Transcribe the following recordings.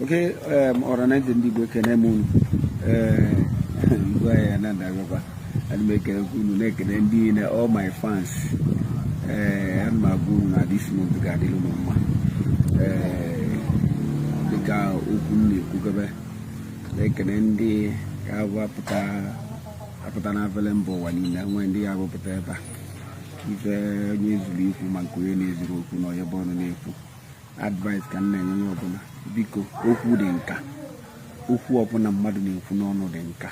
Okay, organize the big moon. Ayaya Nando and make a good neck and dinner all my fans. And my boon at this month, Gadiluma. The cow openly cookable. They can end the 𝗊𝗶𝗃 when they have 𝗊𝗶𝗃. If you leave from my queen is no your born advice can name open because Okudenka Uku upon a maddening for no denka.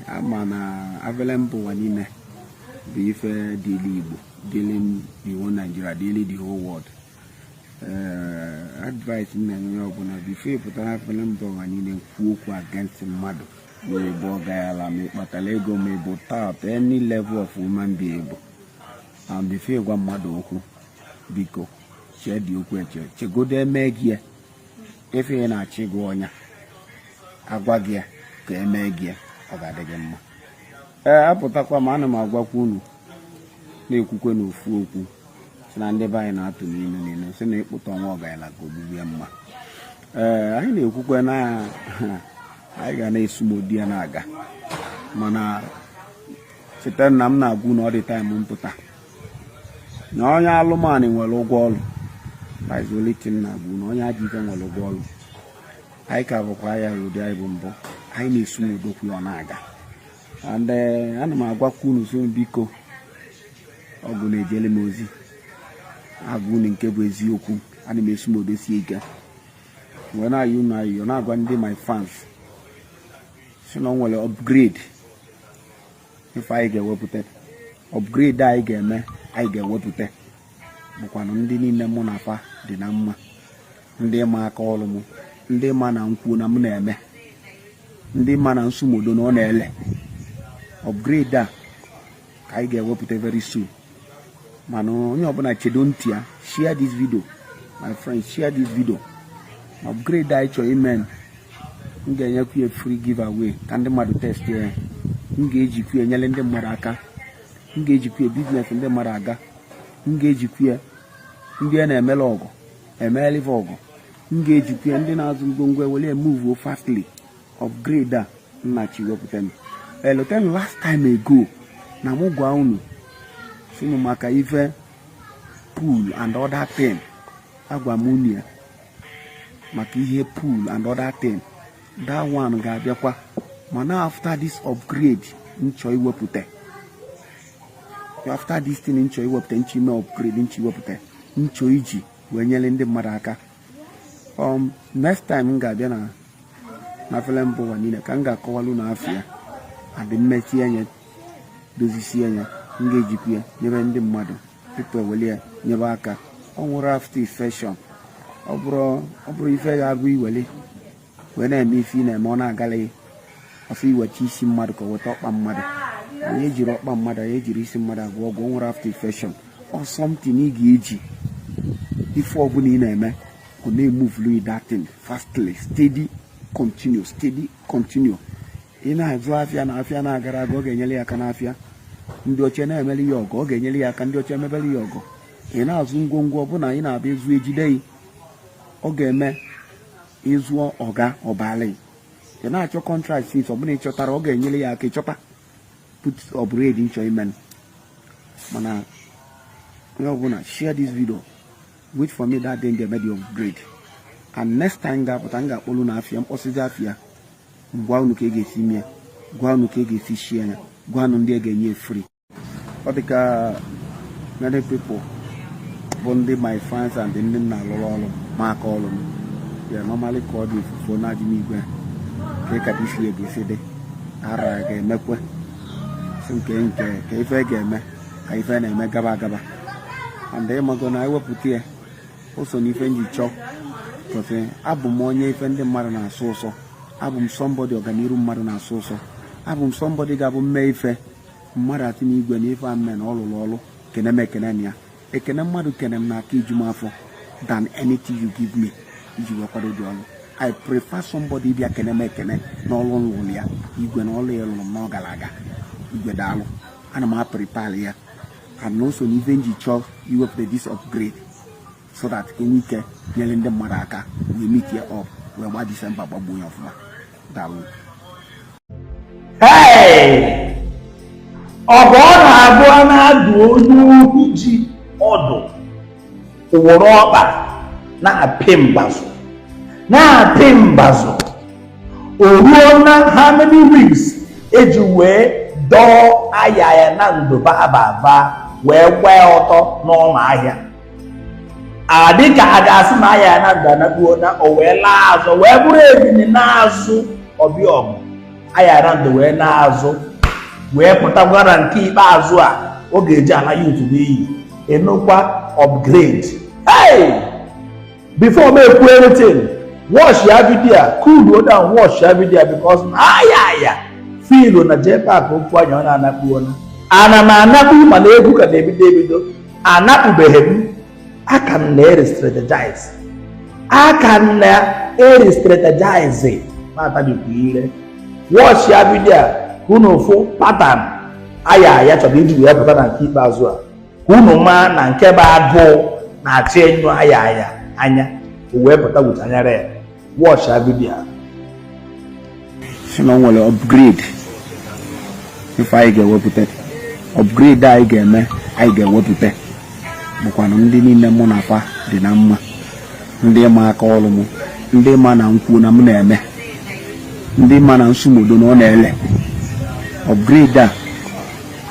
Amana 𝗊𝗶𝗃 be fair dealing the whole Nigeria, dealing the whole world. Advice in the open be fair, but 𝗊𝗶𝗃 fuku against the mother. 𝗊𝗶𝗃 any level of woman be able. And be fair one mother because share the 𝗀𝗃. 𝗀𝗂𝗵𝗍 if you na 𝗀𝗂𝗋 agwagia ka emegie ogadege mma apụtakwa ma ana m agwakwa unu na-ekwukwe n'ofu okwu na ndị be anyị na-atụ n'ilu sị na ịkpụta ọnwa ọgaala ka ogbubie mma anyị na-ekwukwe na anyị ga na-esumodi ya na-aga mana site na m na-agwụ na ọ dị taịm mpụta na onye alụmanị nwere ụgwọ ọrụ izolitin na-agwụ na onye ajọ ife nwere ụgwọ ọrụ anyị ka bụkwa ya ụdị anyị bụ mbụ anyị na-esumodokwu ya na-aga and ana m agwakwa unu so biko ọ bụ na-ejele m ozi agwụ unu nke bụ eziokwu ana m esumodosi ike wee na-ayị unu ayịyọ na-agwa ndị my fans si na o nwere upgrade ife anyị ga-ewepụta upgrade anyị ga-eme anyị ga-ewepụta bụkwanụ ndị niile mụ na fa dị na mma ndị ma aka ọrụ m ndị ma na nkwu na m na-eme ndị ma na nsumodo na ọ na-ele upgrade a ka anyị ga-ewepụta very soon mana onye ọbụla chedo ntị ya share this video my friends share this video upgrade anyị chọrọ ime m ga-enyekwu ya free giveaway ka ndị mmadụ test ya m ga-ejikwu ya nyere ndị mmadụ aka m ga-ejikwu ya business ndị mmadụ aga m ga-ejikwu ya ndị a na-emela ọgụ emelive ọgụ m ga-ejikwu ya ndị na-azụ ngwongwo wele move fastly upgrade a nnachi wepụta m eloten last time ago na mụ gwa unu sinu maka ife pool and other thing agwa m unu ya maka ihe pool and other thing that one ga-abịakwa mana after this upgrade nchọ iwepụta after this thing nchọ iwepụta nchi ime upgrade nchi iwepụta nchọ iji wee nyere ndị mmadụ aka next time m ga-abịa na 𝗊𝗶𝗃 ka m ga-akọwalụ na afọ ya adị mmechi anya dozisie anya m ga-ejikwa ya nyebe ndị mmadụ tupu eweli ya nyebe aka ọ nwụrụ after session ọ bụrụ ife ga-abụ iweli wee na-eme ife ị na-eme ọ na-agalaghị ọsọ iwechi isi mmadụ ka ọ weta ọkpa mmadụ anyị ejiri ọkpa mmadụ anyị ejiri isi mmadụ agwọ ọgwụ nwere after session or something ị ga-eji ife ọbụla ị na-eme ọ na-emove that thing fastly steady continue ị na-azụ afịa na afịa na-agara aga ọ ga-enyere ya aka n'afịa ndị ọcha na-emeli ya ọgọ ọ ga-enyere ya aka ndị ọcha emebeli ya ọgọ ị na-azụ ngwongwo ọbụla ị na-abịa ezu ejide ọ ga-eme ịzụọ ọga ọbalị ị na-achọ contract since ọbụla ị chọtara ọ ga-enyere ya aka ịchọta put upgrade nchọ imen mana onye ọbụla share this video wait for me that day ga-eme the upgrade and next time ga-apụta m ga-akpọlụ na afịa mkpọsịzi afịa gwa unu ka ị ga-esi mie gwa unu ka ị ga-esi shie ya gwa unu ndị ga-enye free ọ dịka many people bụ ndị my fans and ndị na-alụrụ ọrụ ma aka ọrụ m ya normally ka ọ dị ifufe na-adị n'igwe ka ị ka isi ya ga-esi dị ara ga-emekwe si nke ka ife ga-eme ka ife na-eme gaba agaba and ịmago na ewepụta ya o so n'ife nji chọọ because abụ m onye ife ndị mmadụ na-asụ ụsọ abụ m somebody ọganiru mmadụ na-asụ ụsọ abụ m somebody ga-abụ mme ife mmadụ atị n'igwe na ife amme na ọlụlụ ọlụ kene m ekene na ya ekene mmadụ kene m n'aka iju m afọ than anything you give me iji wekwado dị ọlụ I prefer somebody bịa kene m ekene na ọlụ nlụlụ ya igwe na ọlụ ya lụrụ m n'ọ gara aga igwe daalụ ana m aprepare ya and also n'ife nji chọọ iwepụta this upgrade so that any care yelling the Maraka we meet here up where December babu of that. Hey! Ọgọ́nà abụọ n'olu ji ọdụ ụwọrọ ọkpa na-apị mbazụ o ruo na how many weeks eji wee dọọ Ayaya Nando 𝗵𝗵𝗿𝗲 wee kwee ọtọ n'ọnụ ahịa adịka a ga-asị na Ayaya Nando anagbuo na o wee laa azụ wee bụrụ ebini n'azụ 𝗵𝗵𝗿𝗺 Ayaya Nando wee na-azụ wee pụtagwara nke ikpeazụ a ọ ga-eji ala YouTube iyi enukwa upgrade. Hey, before me do anything, watch your video, cool down, watch your video because Ayaya feel na 𝗀𝗵𝗿𝗀𝗀 na anapuona ana ma anapu ma na egwu ka Davido anapubeghị aka na strategize mata dị watch your video unu fụ pattern Ayaya chọrọ iji wee pụta na nke ikpeazụ a unu ma na nke bụ agụụ na-achị enyu Ayaya anya wee pụta with anyara ya. Watch your video. So now we'll upgrade. If I get what put upgrade I get me, I get what put it. Bukwana ndị niile mụ na fa dị na mma. Ndị ma aka ọrụ mụ, ndị ma na nkwu na m na-eme. Ndị ma na nsumudo na ọ na-ele. Upgrade a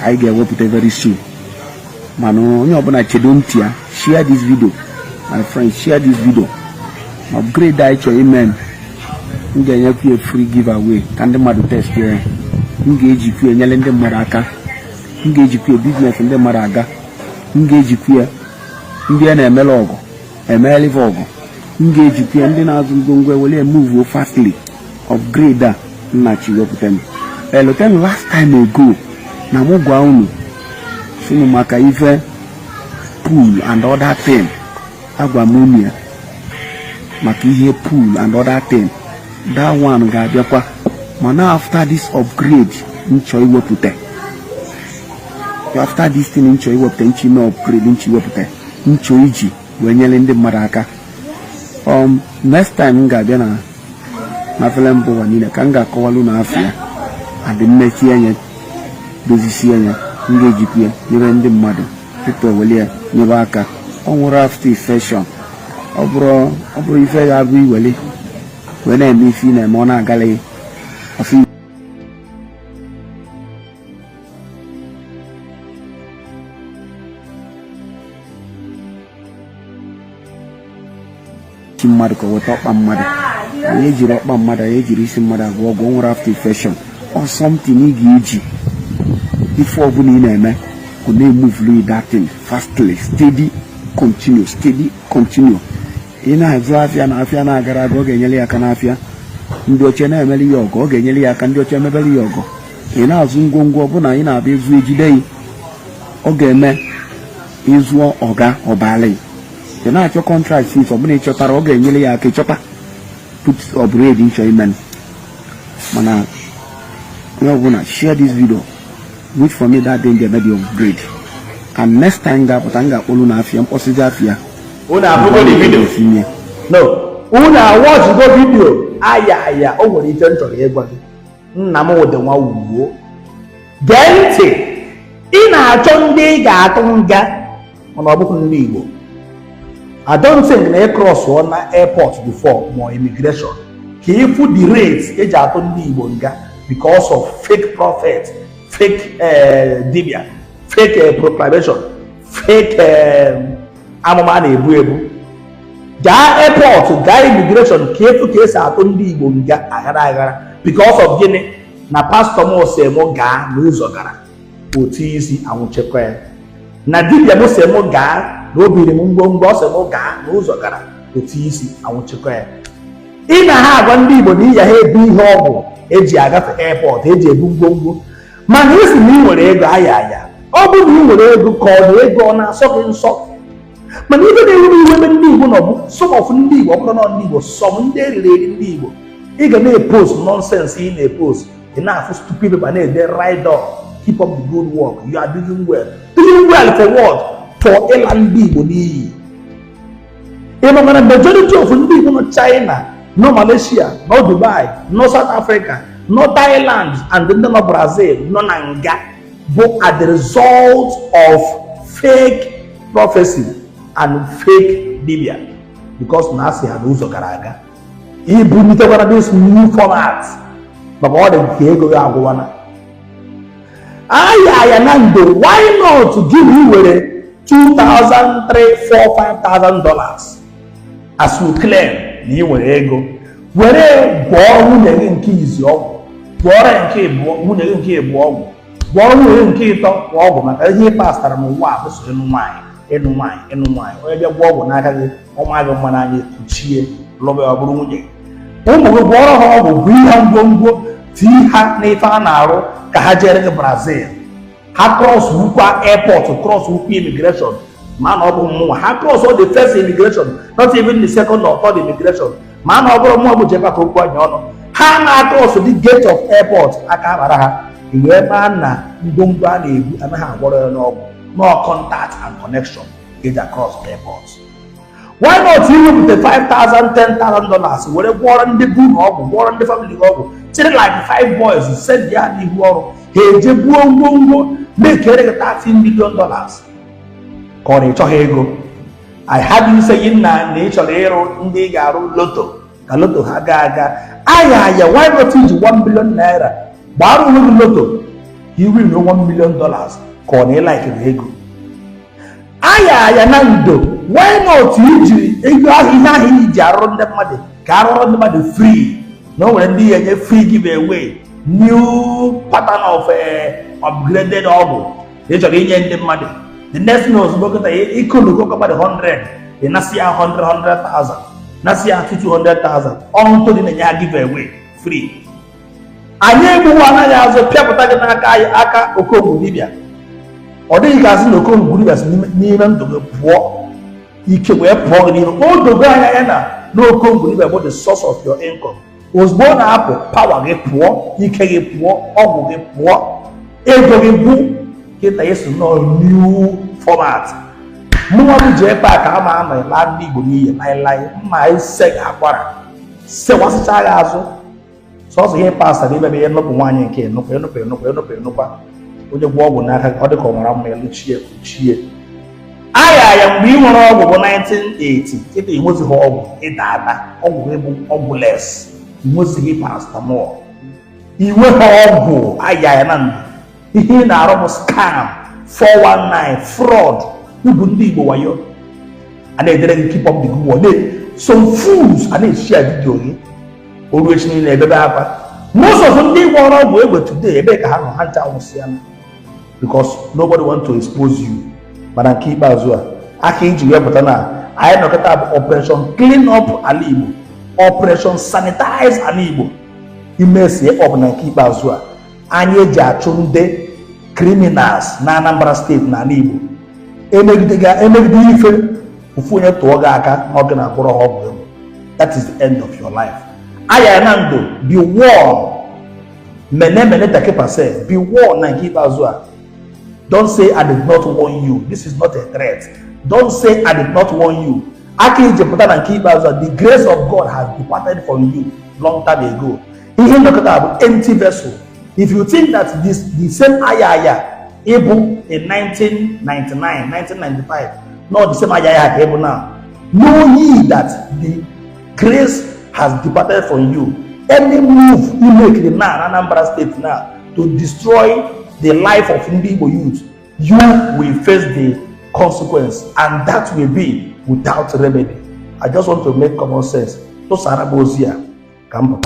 I get what put very soon. Manu onye ọbụla chedo ntị ya, share this video. My friends, share this video. Upgrade 𝗀𝗊𝗵𝗿. M ga-enyekwu a free giveaway ka ndị mmadụ test ya. M ga-ejikwu enyere ndị mmadụ aka. M ga-ejikwu business ndị mmadụ aga. M ga-ejikwu ndị a na-emele ọgụ emelive ọgụ. M ga-ejikwu ndị na-azụ ngwongwo wele move fastly. Upgrade a nnachi wepụta m. Eloten last time ago na mụ gwa unu sinu maka ife pool and other thing. Agwa m unu ya maka ihe pool and other thing. That one ga-abịakwa mana after this upgrade nchọ iwepụta after this thing nchọ iwepụta nchi na upgrade nchi iwepụta nchọ iji wee nyere ndị mmadụ aka. Next time m ga-abịa na film bụ niile ka m ga-akọwalụ na afọ ya adị mmechi anya dozisi anya m ga-ejikwa ya nyere ndị mmadụ tupu eweli ya nyebe aka. Ọ nwụrụ after infection ọ bụrụ ife ya bụ iweli wee na-eme ife na-eme ọ na-agala ọfụ mmadụ ka weta ọkpa mmadụ anyị ejiri ọkpa mmadụ anyị ejiri isi mmadụ agwọ ọgwụ nwere after infection or something ị ga-eji ife ọbụla ị na-eme ka na-emove that thing fastly steady continue. Ị na-azụ afịa na afịa na-agara aga ọ ga-enyere ya aka n'afịa. Ndị oche na-emeli ya ọgọ ọ ga-enyere ya aka ndị oche emebeli ya ọgọ. Ị na-azụ ngwongwo ọbụna ị na-abịa ezu ejide yi ọ ga-eme ịzụọ ọga ọbalị. Ị na-achọ contract if ọbụna ị chọtara ọ ga-enyere ya aka ịchọta put upgrade nchọ imen. Mana onye ọbụla share this video which for me that day ga-eme the upgrade. And next time ga-apụta m ga-akpọlu na afịa mkpọsịzi afịa. Una apụgo the video. No, una watch the video. Ayaya o nwere ife nchọrọ ịgwa gị. Nna m ụdị nwa wuo. Gee ntị. Ị na-achọ ndị ị ga-atụ nga mana ọ bụghị ndị Igbo. I don't think na cross on airport before more immigration. Ka ịfụ the rates eji atụ ndị Igbo nga because of fake prophet, fake dibia, fake proclamation, fake amụma na-ebu ebu. Gaa airport, gaa immigration ka efu ka esi atụ ndị Igbo nga aghara because of gịnị na pastor m ose m gaa n'ụzọ gara otu isi anwụchekwa ya. Na dibia m ose m gaa na obiri m ngwongwo ose m gaa n'ụzọ gara otu isi anwụchekwa ya. Ị na ha agwa ndị Igbo na iya ha ebu ihe ọgwụ eji agafe airport eji ebu ngwongwo mana isi na ị nwere ego Ayaya ọ bụ na ị nwere ego ka ọ dị ego ọ na-asọ gị nsọ. Mana ibe na-ewu iwe ebe ndị Igbo nọ bụ some of ndị Igbo ọbụrụ na ndị Igbo some ndị eriri ndị Igbo ị ga na-epost nonsense ị na-epost ị na-afụ stupid paper na-ede right up keep up the good work you are doing well for what? For ịla ndị Igbo n'iyi. Even when a majority of people no China, no Malaysia, no Dubai, no South Africa, no Thailand, and then no Brazil, no Nanga, both are the result of fake prophecy and fake Biblia. Because Nasi had also Garaga. He brought this new format. But all the Diego Yaguana. Ayaya Nando, why not to give you $2,000, $3,000, $4,000, $5,000 as you claim you were ego? Where born in keys, born in cave, born in cave, born in cave, he passed on waffles in wine, where your war not have oh my god, manage to cheer, love Brazil. Across Wukwa airport, across Wukwa immigration. Man across all the first immigration, not even the second or third immigration. Man hang across the gate of airport. No contact and connection get across airports. Why not you with the $5,000, $10,000? Where warren the boom of warren the family of children like 5 boys said yeah, the war, hey, make $13 million. Call it Hego. I had you saying na nature hero Ndigaru Lotto, Kaloto Hagaga. Ayaya, why not teach $1 billion naira? Baru Lotto, you will know $1 million. Call it like Hego. Ayaya Nando. Why not you around the money free? No, when they free giveaway, new pattern of upgraded oven. They shall get the money. The next knows look at the equal look about 100, the Nasia 100,000, Nasia 200,000, on to the giveaway free. I never want to have a pepper aka 𝗀𝗵𝗿𝗀𝗀. Or they can no come good as near to the poor. 𝗀𝗵𝗿𝗀 all the guy no come about the source of your income. Was born up power get poor, 𝗀𝗵𝗿 all get poor. 𝗀𝗵𝗿 get a no new format. More j pack my land big my seg aquara. Say what's the child so here pastor they may not one and can no with the war will not have other come around me 𝗀𝗵𝗿𝗀𝗀. I am being one over 1980. If it was a home, it had a less. He was the pastor more. He went all go. Ayaya Nando. He had almost scam, 419, fraud. You couldn't be wayo. And they didn't keep up the good one. Some fools and they share video. Always need a baby. Most of them they were all able today. They have no hunter because nobody want to expose you. But I keep as well. I can't do it, I had no operation clean up Alibo, operation sanitize Alibo. You may say up and keep as well. Anye Chunde criminals na Anambra State na Alibo. That is the end of your life. Ayaya Nando, be warned. Mene take 𝗃%. Be warned and keep as well. Don't say I did not warn you. This is not a threat. Don't say I did not warn you. The grace of God has departed from you long time ago. He look at empty vessel. If you think that the same Ayaya able in 1999, 1995, not the same Ayaya able now, know ye that the grace has departed from you. Any move you make in Anambra State now to destroy the life of Igbo youth, you will face the consequence, and that will be without remedy. I just want to make common sense. To Sarabozia, come